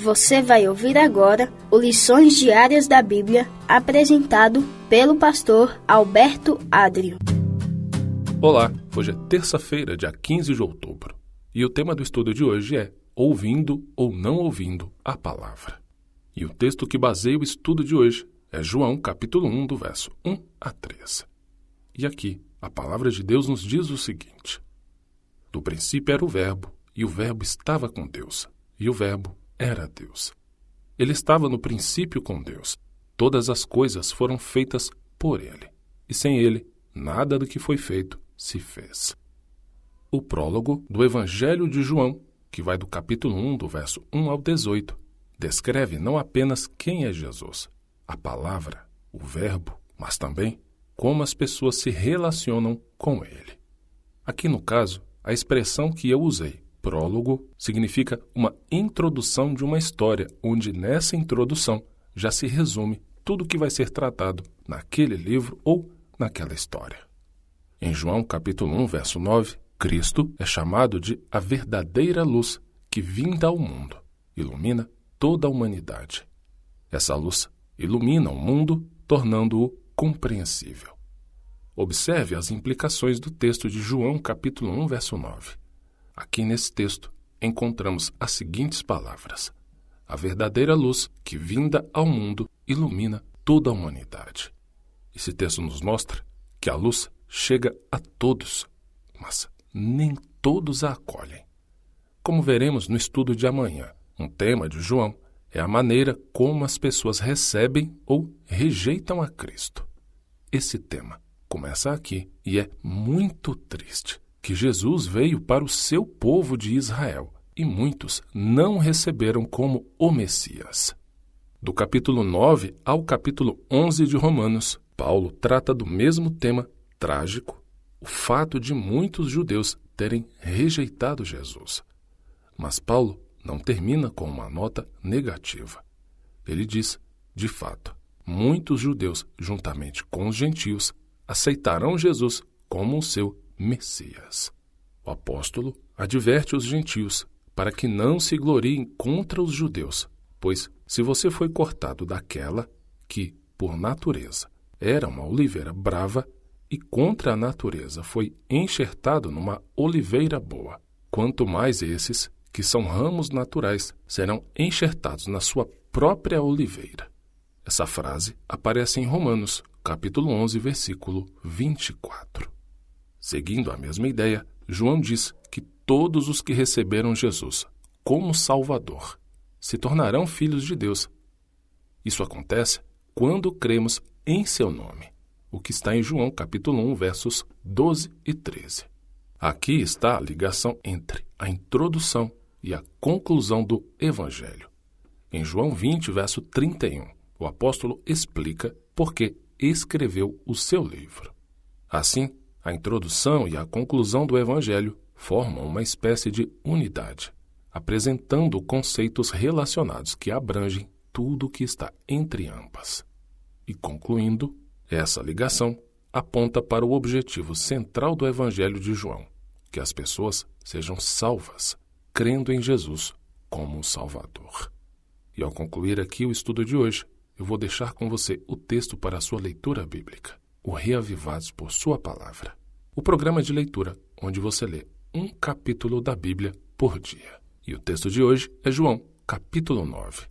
Você vai ouvir agora o Lições Diárias da Bíblia, apresentado pelo pastor Alberto Adrio. Olá, hoje é terça-feira, dia 15 de outubro, e o tema do estudo de hoje é Ouvindo ou Não Ouvindo a Palavra. E o texto que baseia o estudo de hoje é João, capítulo 1, do verso 1 a 3. E aqui, a palavra de Deus nos diz o seguinte: No princípio era o Verbo, e o Verbo estava com Deus, e o Verbo era Deus. Ele estava no princípio com Deus. Todas as coisas foram feitas por ele, e sem ele, nada do que foi feito se fez. O prólogo do Evangelho de João, que vai do capítulo 1, do verso 1 ao 18, descreve não apenas quem é Jesus, a palavra, o Verbo, mas também como as pessoas se relacionam com ele. Aqui no caso, a expressão que eu usei, prólogo, significa uma introdução de uma história, onde nessa introdução já se resume tudo o que vai ser tratado naquele livro ou naquela história. Em João capítulo 1, verso 9, Cristo é chamado de a verdadeira luz que, vinda ao mundo, ilumina toda a humanidade. Essa luz ilumina o mundo, tornando-o compreensível. Observe as implicações do texto de João capítulo 1, verso 9. Aqui nesse texto encontramos as seguintes palavras: a verdadeira luz que, vinda ao mundo, ilumina toda a humanidade. Esse texto nos mostra que a luz chega a todos, mas nem todos a acolhem. Como veremos no estudo de amanhã, um tema de João é a maneira como as pessoas recebem ou rejeitam a Cristo. Esse tema começa aqui e é muito triste que Jesus veio para o seu povo de Israel e muitos não receberam como o Messias. Do capítulo 9 ao capítulo 11 de Romanos, Paulo trata do mesmo tema trágico, o fato de muitos judeus terem rejeitado Jesus. Mas Paulo não termina com uma nota negativa. Ele diz, de fato, muitos judeus, juntamente com os gentios, aceitarão Jesus como o seu Messias. O apóstolo adverte os gentios para que não se gloriem contra os judeus, pois se você foi cortado daquela que, por natureza, era uma oliveira brava e contra a natureza foi enxertado numa oliveira boa, quanto mais esses, que são ramos naturais, serão enxertados na sua própria oliveira. Essa frase aparece em Romanos, capítulo 11, versículo 24. Seguindo a mesma ideia, João diz que todos os que receberam Jesus como Salvador se tornarão filhos de Deus. Isso acontece quando cremos em seu nome, o que está em João capítulo 1, versos 12 e 13. Aqui está a ligação entre a introdução e a conclusão do Evangelho. Em João 20, verso 31, o apóstolo explica por que escreveu o seu livro. Assim, a introdução e a conclusão do Evangelho formam uma espécie de unidade, apresentando conceitos relacionados que abrangem tudo o que está entre ambas. E concluindo, essa ligação aponta para o objetivo central do Evangelho de João, que as pessoas sejam salvas, crendo em Jesus como o Salvador. E ao concluir aqui o estudo de hoje, eu vou deixar com você o texto para a sua leitura bíblica, o Reavivados por Sua Palavra, o programa de leitura onde você lê um capítulo da Bíblia por dia. E o texto de hoje é João, capítulo 9.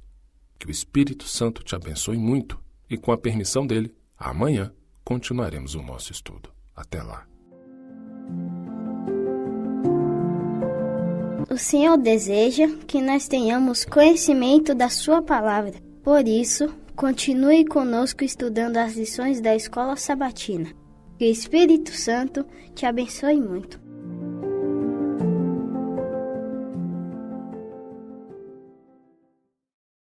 Que o Espírito Santo te abençoe muito e, com a permissão dele, amanhã continuaremos o nosso estudo. Até lá. O Senhor deseja que nós tenhamos conhecimento da Sua Palavra. Por isso, continue conosco estudando as lições da Escola Sabatina. Que o Espírito Santo te abençoe muito.